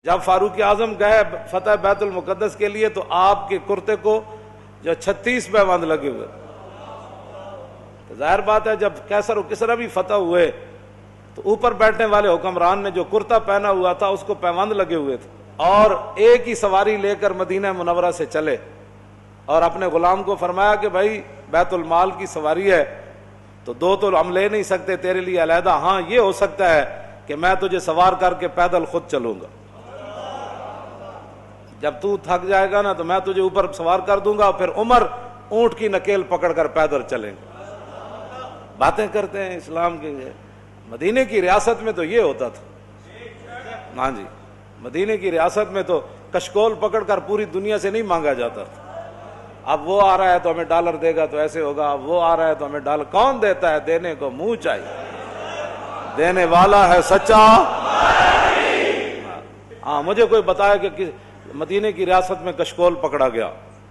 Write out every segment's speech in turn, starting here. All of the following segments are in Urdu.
جب فاروق اعظم گئے فتح بیت المقدس کے لیے تو آپ کے کرتے کو جو 36 پیوند لگے ہوئے. تو ظاہر بات ہے جب کیسر و کسرا بھی فتح ہوئے تو اوپر بیٹھنے والے حکمران نے جو کرتا پہنا ہوا تھا اس کو پیوند لگے ہوئے تھے، اور ایک ہی سواری لے کر مدینہ منورہ سے چلے اور اپنے غلام کو فرمایا کہ بھائی بیت المال کی سواری ہے تو دو تو ہم لے نہیں سکتے تیرے لیے علیحدہ، ہاں یہ ہو سکتا ہے کہ میں تجھے سوار کر کے پیدل خود چلوں گا، جب تو تھک جائے گا نا تو میں تجھے اوپر سوار کر دوں گا، پھر عمر اونٹ کی نکیل پکڑ کر پیدل چلیں گے. باتیں کرتے ہیں اسلام کے. مدینے کی ریاست میں تو یہ ہوتا تھا. ہاں جی، مدینے کی ریاست میں تو کشکول پکڑ کر پوری دنیا سے نہیں مانگا جاتا تھا. اب وہ آ رہا ہے تو ہمیں ڈالر دے گا تو ایسے ہوگا، اب وہ آ رہا ہے تو ہمیں ڈالر. کون دیتا ہے؟ دینے کو منہ چاہیے، دینے والا ہے سچا. ہاں مجھے کوئی بتایا کہ مدینے کی ریاست میں کشکول پکڑا گیا،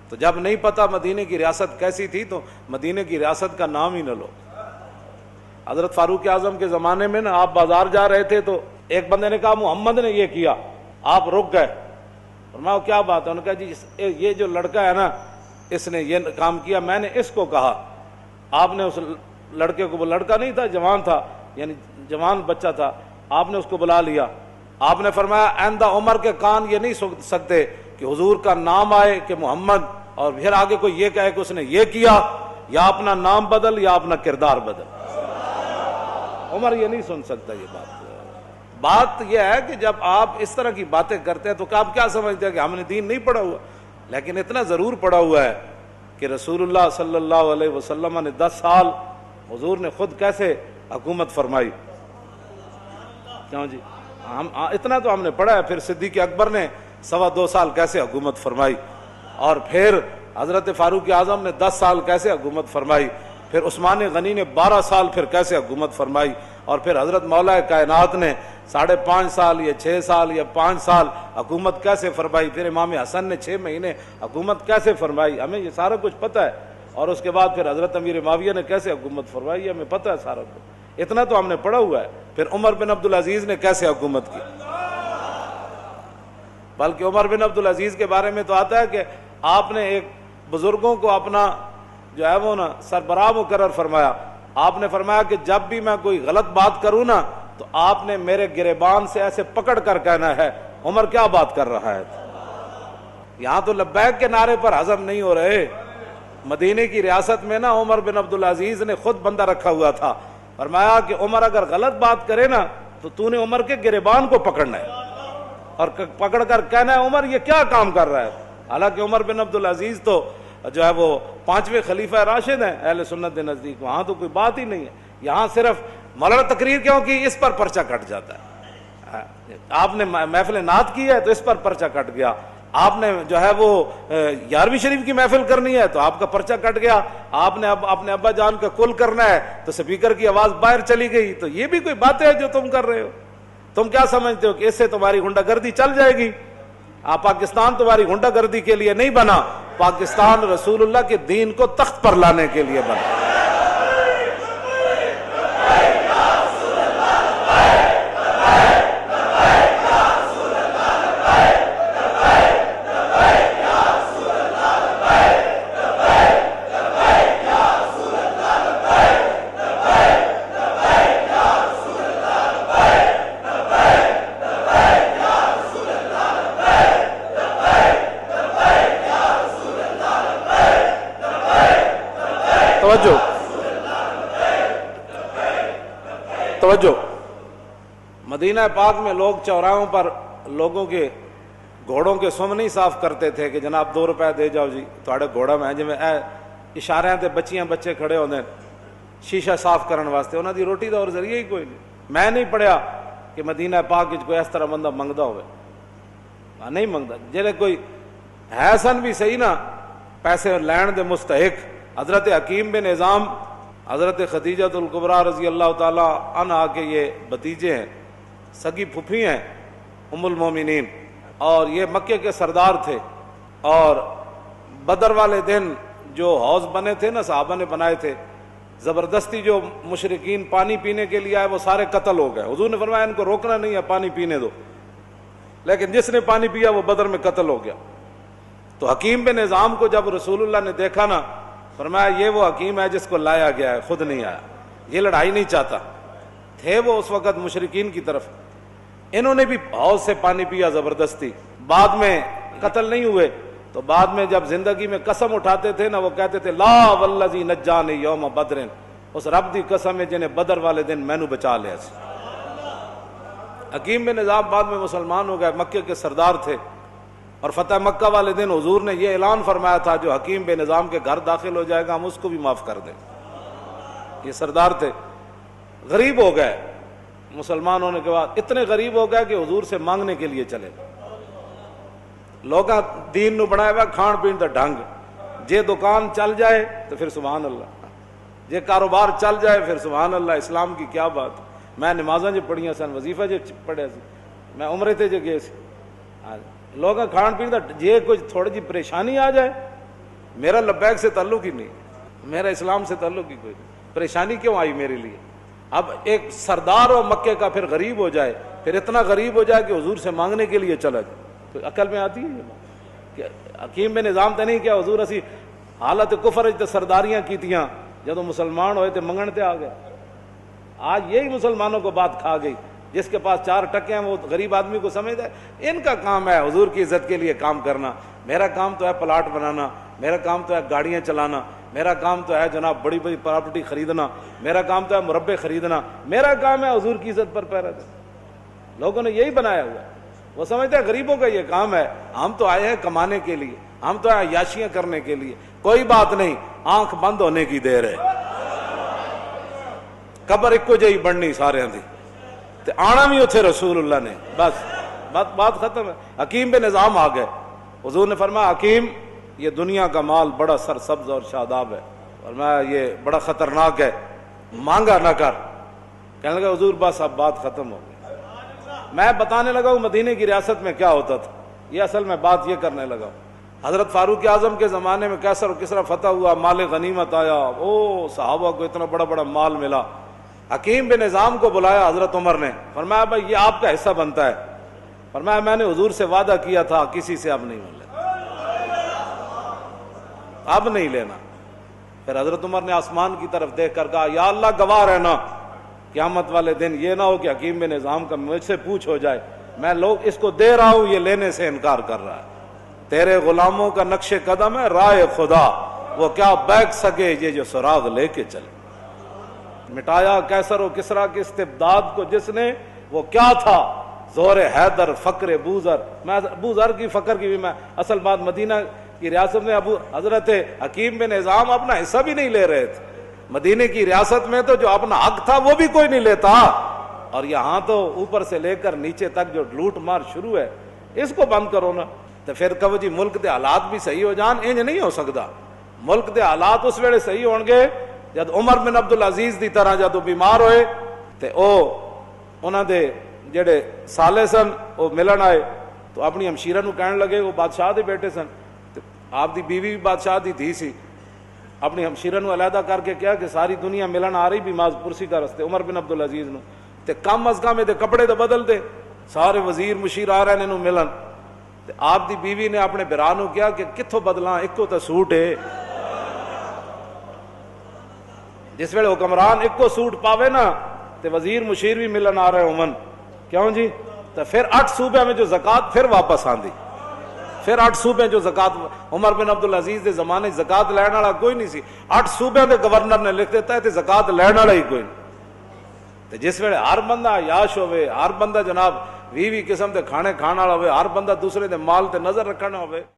تو جب نہیں پتا مدینے کی ریاست کیسی تھی تو مدینے کی ریاست کا نام ہی نہ لو. حضرت فاروق اعظم کے زمانے میں نا آپ بازار جا رہے تھے تو ایک بندے نے کہا محمد نے یہ کیا، آپ رک گئے. فرمایا کیا بات ہے؟ انہوں نے کہا جی یہ جو لڑکا ہے نا اس نے یہ کام کیا، میں نے اس کو کہا. آپ نے اس لڑکے کو، وہ لڑکا نہیں تھا جوان تھا، یعنی جوان بچہ تھا، آپ نے اس کو بلا لیا. آپ نے فرمایا آئندہ عمر کے کان یہ نہیں سن سکتے کہ حضور کا نام آئے کہ محمد اور پھر آگے کوئی یہ کہے کہ اس نے یہ کیا، یا اپنا نام بدل یا اپنا کردار بدل. عمر یہ نہیں سن سکتا یہ بات یہ ہے کہ جب آپ اس طرح کی باتیں کرتے ہیں تو آپ کیا سمجھتے ہیں کہ ہم نے دین نہیں پڑھا ہوا؟ لیکن اتنا ضرور پڑھا ہوا ہے کہ رسول اللہ صلی اللہ علیہ وسلم نے 10 سال حضور نے خود کیسے حکومت فرمائی. کیوں جی؟ ہم اتنا تو ہم نے پڑھا ہے. پھر صدیق اکبر نے 2.25 سال کیسے حکومت فرمائی، اور پھر حضرت فاروق اعظم نے 10 سال کیسے حکومت فرمائی، پھر عثمان غنی نے 12 سال پھر کیسے حکومت فرمائی، اور پھر حضرت مولا کائنات نے 5.5 سال یا 6 سال یا 5 سال حکومت کیسے فرمائی، پھر امام حسن نے 6 مہینے حکومت کیسے فرمائی. ہمیں یہ سارا کچھ پتہ ہے. اور اس کے بعد پھر حضرت امیر معاویہ نے کیسے حکومت فرمائی، ہمیں پتہ ہے سارا کچھ. اتنا تو ہم نے پڑھا ہوا ہے. پھر عمر بن عبدالعزیز نے کیسے حکومت کی، بلکہ عمر بن عبدالعزیز کے بارے میں تو آتا ہے کہ آپ نے ایک بزرگوں کو اپنا جو ہے وہ نا سربراہ مقرر فرمایا. آپ نے فرمایا کہ جب بھی میں کوئی غلط بات کروں نا تو آپ نے میرے گریبان سے ایسے پکڑ کر کہنا ہے عمر کیا بات کر رہا ہے. یہاں تو لبیک کے نعرے پر ہضم نہیں ہو رہے. مدینے کی ریاست میں نا عمر بن عبدالعزیز نے خود بندہ رکھا ہوا تھا. فرمایا کہ عمر اگر غلط بات کرے نا تو نے عمر کے گریبان کو پکڑنا ہے اور پکڑ کر کہنا ہے عمر یہ کیا کام کر رہا ہے. حالانکہ عمر بن عبدالعزیز تو جو ہے وہ 5ویں خلیفہ راشد ہیں اہل سنت کے نزدیک. وہاں تو کوئی بات ہی نہیں ہے. یہاں صرف مولانا تقریر کیوں کی، اس پر پرچہ کٹ جاتا ہے. آپ نے محفل نعت کی ہے تو اس پر پرچہ کٹ گیا. آپ نے جو ہے وہ 11ویں شریف کی محفل کرنی ہے تو آپ کا پرچہ کٹ گیا. آپ نے اب اپنے ابا جان کا کل کرنا ہے تو سپیکر کی آواز باہر چلی گئی. تو یہ بھی کوئی باتیں ہیں جو تم کر رہے ہو. تم کیا سمجھتے ہو کہ اس سے تمہاری غنڈہ گردی چل جائے گی؟ پاکستان تمہاری غنڈہ گردی کے لیے نہیں بنا، پاکستان رسول اللہ کے دین کو تخت پر لانے کے لیے بنا. توجہ. مدینہ پاک میں لوگ چوراہوں پر لوگوں کے گھوڑوں کے سم نہیں صاف کرتے تھے کہ جناب 2 روپے دے جاؤ جی تھوڑے گھوڑا میں جی اشارے تے بچیاں بچے کھڑے ہوندے شیشہ صاف کرن واسطے. انہاں دی روٹی دا اور ذریعہ ہی کوئی نہیں. میں نہیں پڑھیا کہ مدینہ پاک وچ کوئی اس طرح بندہ منگدا ہوئے. نہیں منگدا. جڑے کوئی ہے سن بھی صحیح نا پیسے لین دے مستحق. حضرت حکیم بن نظام حضرت خدیجہ الکبریٰ رضی اللہ تعالی عنہا کے یہ بھتیجے ہیں، سگی پھپھی ہیں ام المومنین، اور یہ مکے کے سردار تھے. اور بدر والے دن جو حوض بنے تھے نا صحابہ نے بنائے تھے، زبردستی جو مشرکین پانی پینے کے لیے آئے وہ سارے قتل ہو گئے. حضور نے فرمایا ان کو روکنا نہیں ہے، پانی پینے دو. لیکن جس نے پانی پیا وہ بدر میں قتل ہو گیا. تو حکیم بن نظام کو جب رسول اللہ نے دیکھا نا، فرمایا یہ وہ حکیم ہے جس کو لایا گیا ہے، خود نہیں آیا، یہ لڑائی نہیں چاہتا. تھے وہ اس وقت مشرکین کی طرف. انہوں نے بھی حوض سے پانی پیا زبردستی، بعد میں قتل نہیں ہوئے. تو بعد میں جب زندگی میں قسم اٹھاتے تھے نا، وہ کہتے تھے لا والذی نجانی یوم بدر، اس رب دی قسم ہے جنہیں بدر والے دن مینو بچا لیا. حکیم بن نظام بعد میں مسلمان ہو گئے، مکے کے سردار تھے، اور فتح مکہ والے دن حضور نے یہ اعلان فرمایا تھا جو حکیم بن نظام کے گھر داخل ہو جائے گا ہم اس کو بھی معاف کر دیں. یہ سردار تھے. غریب ہو گئے مسلمان ہونے کے بعد، اتنے غریب ہو گئے کہ حضور سے مانگنے کے لیے چلے. لوگاں دین نو بنایا ہوا کھان پین دا ڈھنگ، جے دکان چل جائے تو پھر سبحان اللہ، جے کاروبار چل جائے پھر سبحان اللہ. اسلام کی کیا بات. میں نمازاں جو پڑھیاں سن، وظیفہ جو پڑھیا سی، میں عمرے تے جو گئے سی، لوگ کھان پین دا جے کچھ تھوڑی جی پریشانی آ جائے، میرا لبیک سے تعلق ہی نہیں، میرا اسلام سے تعلق ہی کوئی نہیں. پریشانی کیوں آئی میرے لیے؟ اب ایک سردار ہو مکے کا پھر غریب ہو جائے، پھر اتنا غریب ہو جائے کہ حضور سے مانگنے کے لیے چلا جائے، تو عقل میں آتی ہے کہ حکیم بن نظام تے نہیں کیا حضور اسی حالت کفر تے سرداریاں کیتیاں، جدو مسلمان ہوئے تے منگن تے آ گئے. آج یہی مسلمانوں کو بات کھا گئی. جس کے پاس 4 ٹکے ہیں وہ غریب آدمی کو سمجھتا ہے ان کا کام ہے حضور کی عزت کے لیے کام کرنا، میرا کام تو ہے پلاٹ بنانا، میرا کام تو ہے گاڑیاں چلانا، میرا کام تو ہے جناب بڑی بڑی پراپرٹی خریدنا، میرا کام تو ہے مربے خریدنا، میرا کام ہے حضور کی عزت پر پہرا دینا. لوگوں نے یہی بنایا ہوا. وہ سمجھتے ہیں غریبوں کا یہ کام ہے، ہم تو آئے ہیں کمانے کے لیے، ہم تو آئے عیاشیاں کرنے کے لیے. کوئی بات نہیں، آنکھ بند ہونے کی دیر ہے. قبر ایک کو جہی بننی سارے دی تے آنا بھی اتھے رسول اللہ نے، بس بات ختم ہے. حکیم بن نظام آ گئے. حضور نے فرمایا حکیم یہ دنیا کا مال بڑا سرسبز اور شاداب ہے، فرمایا یہ بڑا خطرناک ہے، مانگا نہ کر. کہنے لگا حضور بس اب بات ختم ہو گئی. میں بتانے لگا ہوں مدینے کی ریاست میں کیا ہوتا تھا. یہ اصل میں بات یہ کرنے لگا ہوں. حضرت فاروق اعظم کے زمانے میں کیسر و کسرا فتح ہوا، مال غنیمت آیا، او صحابہ کو اتنا بڑا بڑا مال ملا. حکیم بن نظام کو بلایا حضرت عمر نے، فرمایا بھائی یہ آپ کا حصہ بنتا ہے. فرمایا میں نے حضور سے وعدہ کیا تھا کسی سے اب نہیں لینا، اب نہیں لینا. پھر حضرت عمر نے آسمان کی طرف دیکھ کر کہا یا اللہ گواہ رہنا قیامت والے دن یہ نہ ہو کہ حکیم بن نظام کا مجھ سے پوچھ ہو جائے میں لوگ اس کو دے رہا ہوں یہ لینے سے انکار کر رہا ہے. تیرے غلاموں کا نقش قدم ہے رائے خدا، وہ کیا بیک سکے یہ جو سراغ لے کے چلے. مٹایا کیسر و کسرا کے استبداد کو جس نے، وہ کیا تھا؟ زور حیدر فقر بوذر. میں بوذر کی فقر کی بھی میں اصل بات مدینہ کی ریاست میں حضرت حکیم بن نظام اپنا حصہ بھی نہیں لے رہے تھے. مدینے کی ریاست میں تو جو اپنا حق تھا وہ بھی کوئی نہیں لیتا، اور یہاں تو اوپر سے لے کر نیچے تک جو لوٹ مار شروع ہے اس کو بند کرو نا. تو پھر کہو جی ملک دے حالات بھی صحیح ہو جان، انج نہیں ہو سکتا. ملک دے حالات اس ویلے صحیح ہون گے جد عمر بن عبدالعزیز دی طرح جدو بیمار ہوئے تے انہاں دے جڑے سالے سن وہ ملن آئے تو اپنی ہمشیرہ نو کہنے لگے، وہ بادشاہ دے بیٹے سن، آپ دی بیوی بھی بادشاہ دی دھی سی. اپنی ہمشیرہ نو علیحدہ کر کے کیا کہ ساری دنیا ملن آ رہی بیمار پرسی کا رستے عمر بن عبدالعزیز نو تے کم از کم دے کپڑے تو بدل دے، سارے وزیر مشیر آ رہے نے ملن. تے آپ دی بیوی نے اپنے برا نو کیا کہ کتھوں بدلاں، ایک تو سوٹ ہے. جس ویلے حکمران ایک کو سوٹ پاوے نا تے وزیر مشیر بھی ملن آ رہے عمن کیوں جی. تو پھر 8 صوبے میں جو زکات پھر واپس آندی، پھر 8 صوبے جو زکات عمر بن عبدالعزیز دے زمانے زکات لین والا کوئی نہیں سی، 8 صوبے دے گورنر نے لکھ دیتا ہے تے زکات لین والا ہی کوئی نہیں. تے جس ویلے ہر بندہ عیاش ہوئے، ہر بندہ جناب 20 قسم دے کھانے کھانا ہوئے، ہر بندہ دوسرے دے مال تے نظر رکھنا ہوئے.